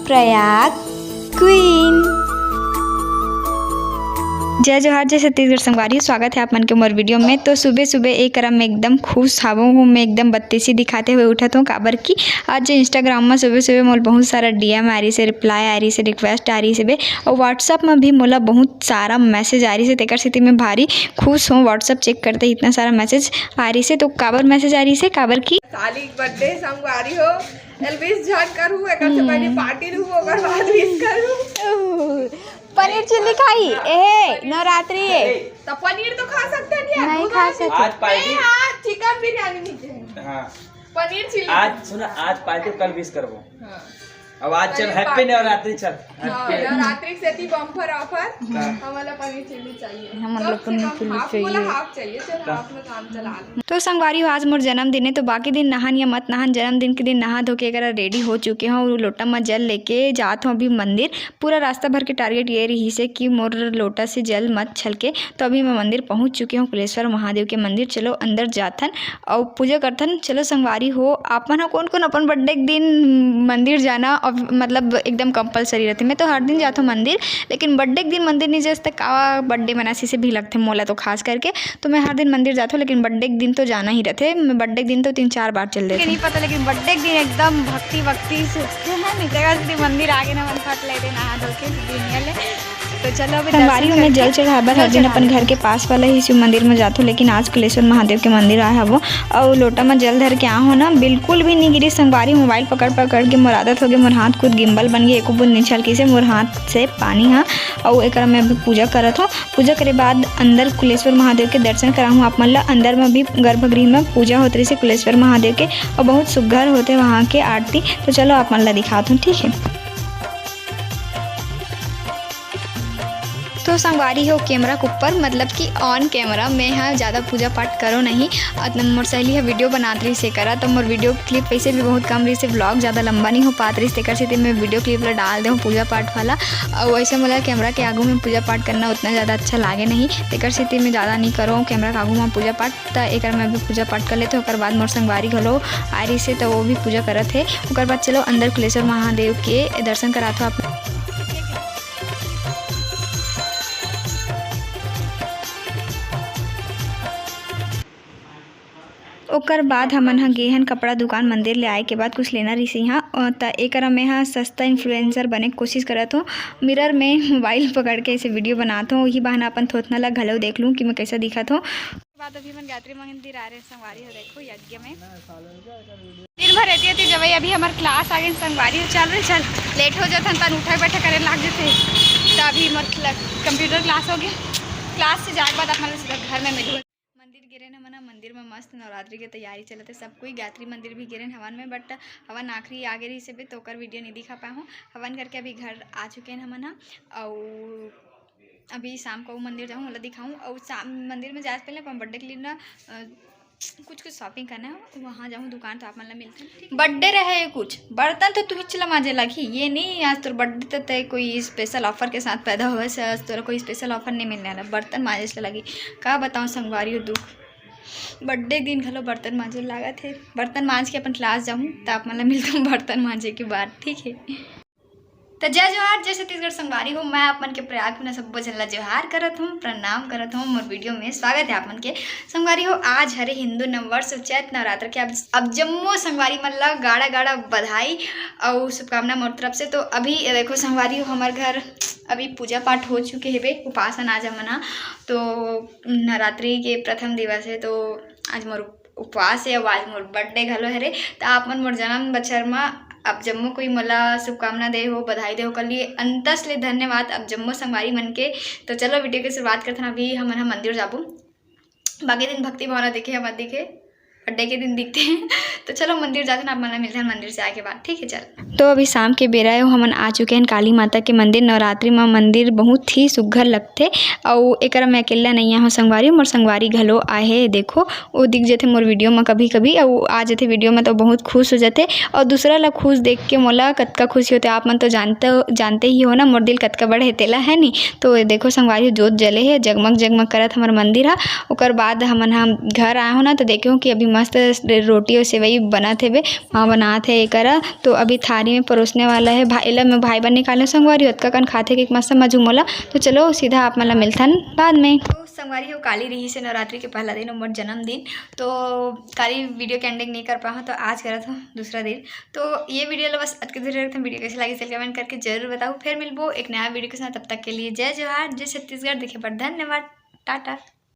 Prayag queen. जय जोहार, जय छत्तीसगढ़ संगवारी। स्वागत है आप मन के मोर वीडियो में। तो सुबह सुबह एक करम में एकदम खुश हूँ मैं, एकदम बत्तीसी दिखाते हुए उठत हूँ। काबर की आज इंस्टाग्राम में सुबह सुबह मोल बहुत सारा डीएम आ रही से, रिप्लाई आ रही से, रिक्वेस्ट आ रही से बे, और व्हाट्सअप में भी मोला बहुत सारा मैसेज आ रही से। तेकर सेती मैं भारी खुश हूँ। व्हाट्सअप चेक करते इतना सारा मैसेज आ रही से। तो काबर मैसेज आ रही से, काबर की साली बर्थडे संगवारी हो एलविस झट करू, एकर से पहले पार्टी रहू, ओकर बाद विश करू। पनीर चिल्ली खाई ए नवरात्रि है तो पनीर तो खा सकते हैं यार, नहीं खा सकते। आज पार्टी, आज चिकन बिरयानी नीचे। हाँ पनीर चिल्ली आज सुना, आज पार्टी कल विश करबो। हाँ अब आज चल हैप्पी नवरात्रि, चल नवरात्रि से थी बम्पर ऑफर। हमारा पनीर चिल्ली चाहिए, हम लोग पनीर चिल्ली चाहिए। हाफ चाहिए, चल हाफ में काम चला लो। तो संगवारी हो आज मोर जन्मदिन है, तो बाकी दिन नहान या मत नहान, जन्मदिन के दिन नहा धो के अगर रेडी हो चुके हूँ और लोटा में जल लेके जात हूँ अभी मंदिर। पूरा रास्ता भर के टारगेट ये रही से कि मोर लोटा से जल मत छलके। तो अभी मैं मंदिर पहुँच चुकी हूँ, कुलेश्वर महादेव के मंदिर। चलो अंदर जाथन और पूजा करथन। चलो संगवारी हो आप मन कौन कौन अपन बर्थडे के दिन मंदिर जाना और मतलब एकदम कंपलसरी रहते। मैं तो हर दिन जाता हूँ मंदिर, लेकिन बर्थडे के दिन मंदिर नहीं जैसे का बर्थडे मनासी से भी लगते मोला तो खास करके। तो मैं हर दिन मंदिर जाता हूँ, लेकिन बर्थडे के दिन तो जाना ही रहते। मैं बर्थडे के दिन तो 3-4 बार चल देती, नहीं पता, लेकिन बर्थडे के दिन एकदम भक्ति सोचते हैं निकल मंदिर आगे ना मन फट लेते नहा धो के। तो चलो अभी संगवारी में जल चढ़ाबर हर दिन अपन घर के पास वाला ही शिव मंदिर में जाते हो, लेकिन आज कुलेश्वर महादेव के मंदिर आया वो और लोटा में जल धर के आ हो ना, बिल्कुल भी नहीं गिरी संगवारी। मोबाइल पकड़ पकड़ के मोर आदत हो गई, मोर हाथ खुद गिम्बल बन गई, एको बूंद नहीं छलकी से मोर हाथ से पानी हाँ। और एक मैं अभी पूजा करत हूँ। पूजा करे बाद अंदर कुलेश्वर महादेव के दर्शन करा हूँ आप मन ला। अंदर में भी गर्भगृह में पूजा होती रही से कुलेश्वर महादेव के, और बहुत सुघर होते वहाँ के आरती। तो चलो आप मन ला दिखाता हूँ, ठीक है। तो संगवारी हो कैमरा के ऊपर मतलब कि ऑन कैमरा मैं हाँ ज़्यादा पूजा पाठ करो नहीं। मोर सहेली है वीडियो बनात रही से करा, तो मोर वीडियो क्लिप वैसे भी बहुत कम रही से, व्लॉग ज़्यादा लंबा नहीं हो पात रही तेकर से मैं वीडियो क्लिप ला डाल दूँ पूजा पाठ वाला। और वैसे मतलब कैमरा के आगू में पूजा पाठ करना उतना ज़्यादा अच्छा लागे नहीं, तेकर से मैं ज़्यादा नहीं करूँ कैमरा के आगू में पूजा पाठ। तो एक मैं भी पूजा पाठ कर लेते। और बाद मोर संगवारी घलो आ रही से, तो वो भी पूजा करत है। और बाद चलो अंदर कुलेश्वर महादेव के दर्शन कराते हो आप। ओकर बाद हमन ह गेहन कपड़ा दुकान मंदिर ले आए के बाद कुछ लेना रही से यहाँ। तो एक मैं हाँ सस्ता इन्फ्लुएंसर बने की कोशिश करत हूँ। मिरर में मोबाइल पकड़ के ऐसे वीडियो बनाता हूँ, वही बहाना अपन थोतना ला घलो देख लूँ कि मैं कैसा दिखत हूँ। बाद अभी मन गायत्री मंदिर आ रहे संगवारी हो, देखो यज्ञ में दिन भर रहती थी जब अभी हमारे क्लास आ गई संगवारी हो। चल रहे चल लेट हो जाता तन उठा बैठा करे लाग जाते। तो अभी मतलब कंप्यूटर क्लास हो गया, क्लास से जाए बाद अपना सीधा घर में मिलूँ। मंदिर गिरे न मना, मंदिर में मस्त नवरात्रि की तैयारी चलते सब कोई। गायत्री मंदिर भी गिरे हवन में, बट हवन आखिरी आगे रही से भी तो कर वीडियो नहीं दिखा पाया हूँ। हवन करके अभी घर आ चुके हैं हमन। और अभी शाम को मंदिर जाऊँ मतलब दिखाऊँ। और शाम मंदिर में जाए से पहले अपन बर्थडे के लिए ना कुछ शॉपिंग करना है, वहाँ जाऊँ दुकान तो आप मतलब मिलते हैं। बर्थडे रहे कुछ बर्तन तो तू ही चला माजे लगी, ये नहीं आज तो बर्थडे तो कोई स्पेशल ऑफर के साथ पैदा हुआ से आज तो कोई स्पेशल ऑफर नहीं मिलने वाला। बर्तन माजे से लगी का बताऊँ संगवारी हो दुख। बर्थडे दिन घलो बर्तन मांजे लागत है। बर्तन मांज के अपन क्लास जाऊँ तो आप मतलब मिलता हूँ बर्तन मांजे के बाद, ठीक है। तो जय जोहार, जय छत्तीसगढ़ संगवारी हो। मैं आप मन के प्रयाग में सब बचल जोहार करत हूँ, प्रणाम करत हूँ। मोर वीडियो में स्वागत है आप मन के संगवारी हो। आज हरे हिंदू नववर्ष चैत नवरात्र के अब जम्मो संगवारी मन ला गाड़ा गाड़ा बधाई और शुभकामना मोर तरफ से। तो अभी देखो संगवारी हो हमारे घर अभी पूजा पाठ हो चुके हैं बे, उपासन आज मना। तो नवरात्रि के प्रथम दिवस है, तो आज मोर उपवास है। आज मोर बर्थडे घलो हरे। तो आप मन मोर जन्म बछर में अब जम्मो कोई मोला शुभकामना दे हो, बधाई दे हो कर लिए अंतस ले धन्यवाद अब जम्मो संगवारी मन के। तो चलो वीडियो की शुरुआत करते हैं। अभी हम मंदिर जाबो, बाकी दिन भक्ति भावना दिखे या मत दिखे बर्थडे के दिन दिखते हैं। तो चलो मंदिर जाते हैं, आप मन मिलते हैं मंदिर से आए के बाद, ठीक है। चल तो अभी शाम के बेरा हमन आ चुके हैं काली माता के मंदिर। नवरात्रि में मंदिर बहुत ही सुघर लगते। और एक मैं अकेला नहीं आया हूँ संगवारी, मोर संगवारी घलो आए देखो वो दिख जाते मोर वीडियो में कभी कभी, और आ जाते वीडियो में तो बहुत खुश हो जाते। और दूसरा ला खुश देख के मोला कतका खुशी होते आप मन तो जानते ही हो ना मोर दिल कतका बड़ा है तेला है नी। तो देखो संगवारी जोत जले है, जगमग जगमग करत हमार मंदिर है। ओकर बाद हमन हम घर आए हो ना, तो देखे कि अभी मस्त रोटी और सेवई बना थे बे वहाँ बनात है एकरा। तो अभी थाली में परोसने वाला है। भाई ला मैं भाई बन निकालने संगवारी ओतका कन खाते कि मस्त मजू मोला। तो चलो सीधा आप मला मिलथन बाद में। तो संगवारी हो काली रही से नवरात्रि के पहला दिन और मोर जन्मदिन। तो काली वीडियो के एंडिंग नहीं कर पाऊँ तो आज करा था दूसरा दिन। तो ये वीडियो ला बस अटके धीरे रखते वीडियो कैसे लगी चल कमेंट करके जरूर बताओ। फिर मिलबो एक नया वीडियो के साथ, तब तक के लिए जय जोहार, जय छत्तीसगढ़। देखे पर धन्यवाद, टाटा।